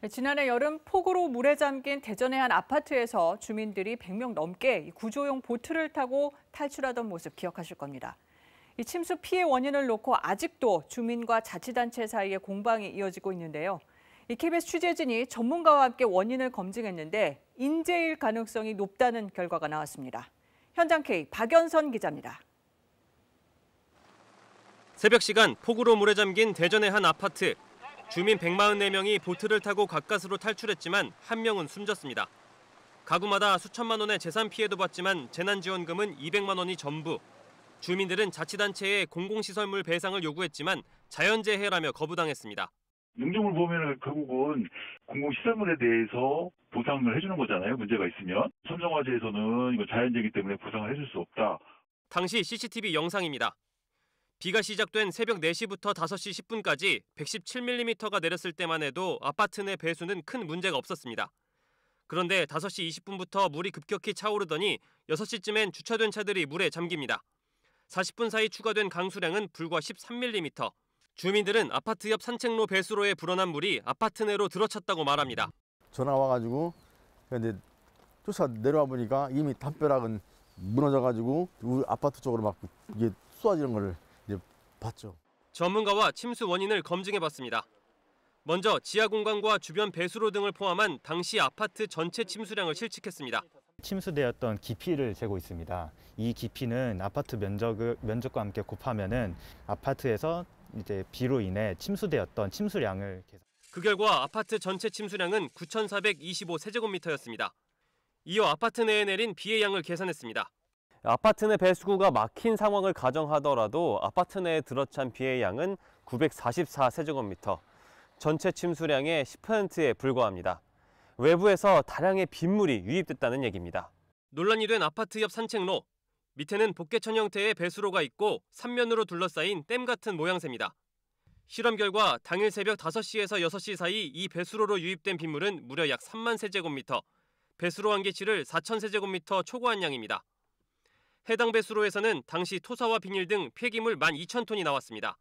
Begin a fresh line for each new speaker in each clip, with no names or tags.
지난해 여름 폭우로 물에 잠긴 대전의 한 아파트에서 주민들이 100명 넘게 구조용 보트를 타고 탈출하던 모습 기억하실 겁니다. 이 침수 피해 원인을 놓고 아직도 주민과 자치단체 사이에 공방이 이어지고 있는데요. 이 KBS 취재진이 전문가와 함께 원인을 검증했는데 인재일 가능성이 높다는 결과가 나왔습니다. 현장 K 박연선 기자입니다.
새벽 시간 폭우로 물에 잠긴 대전의 한 아파트. 주민 144명이 보트를 타고 가까스로 탈출했지만 한 명은 숨졌습니다. 가구마다 수천만 원의 재산 피해도 봤지만 재난지원금은 200만 원이 전부. 주민들은 자치단체에 공공시설물 배상을 요구했지만 자연재해라며 거부당했습니다.
용적물 보면은 결국은 공공시설물에 대해서 보상을 해주는 거잖아요. 문제가 있으면. 삼성화재에서는 이거 자연재해이기 때문에 보상을 해줄 수 없다.
당시 CCTV 영상입니다. 비가 시작된 새벽 4시부터 5시 10분까지 117mm가 내렸을 때만 해도 아파트 내 배수는 큰 문제가 없었습니다. 그런데 5시 20분부터 물이 급격히 차오르더니 6시쯤엔 주차된 차들이 물에 잠깁니다. 40분 사이 추가된 강수량은 불과 13mm. 주민들은 아파트 옆 산책로 배수로에 불어난 물이 아파트 내로 들어찼다고 말합니다.
전화 와가지고 근데 쫓아 내려와 보니까 이미 담벼락은 무너져가지고 우리 아파트 쪽으로 막 이게 쏟아지는 거를 이제 봤죠.
전문가와 침수 원인을 검증해봤습니다. 먼저 지하 공간과 주변 배수로 등을 포함한 당시 아파트 전체 침수량을 실측했습니다.
침수되었던 깊이를 재고 있습니다. 이 깊이는 아파트 면적과 함께 곱하면은 아파트에서 이제 비로 인해 침수되었던 침수량을 계산.
그 결과 아파트 전체 침수량은 9,425세제곱미터였습니다. 이어 아파트 내에 내린 비의 양을 계산했습니다. 아파트 내 배수구가 막힌 상황을 가정하더라도 아파트 내에 들어찬 비의 양은 944세제곱미터, 전체 침수량의 10%에 불과합니다. 외부에서 다량의 빗물이 유입됐다는 얘기입니다. 논란이 된 아파트 옆 산책로. 밑에는 복개천 형태의 배수로가 있고 삼면으로 둘러싸인 댐 같은 모양새입니다. 실험 결과 당일 새벽 5시에서 6시 사이 이 배수로로 유입된 빗물은 무려 약 3만 세제곱미터, 배수로 한계치를 4,000세제곱미터 초과한 양입니다. 해당 배수로에서는 당시 토사와 비닐 등 폐기물 12,000톤이 나왔습니다.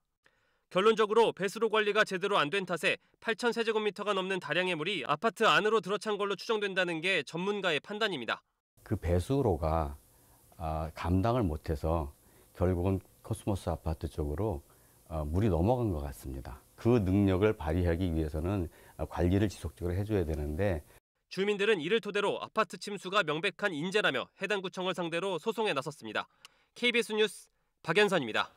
결론적으로 배수로 관리가 제대로 안 된 탓에 8,000세제곱미터가 넘는 다량의 물이 아파트 안으로 들어찬 걸로 추정된다는 게 전문가의 판단입니다.
그 배수로가 감당을 못해서 결국은 코스모스 아파트 쪽으로 물이 넘어간 것 같습니다. 그 능력을 발휘하기 위해서는 관리를 지속적으로 해줘야 되는데
주민들은 이를 토대로 아파트 침수가 명백한 인재라며 해당 구청을 상대로 소송에 나섰습니다. KBS 뉴스 박연선입니다.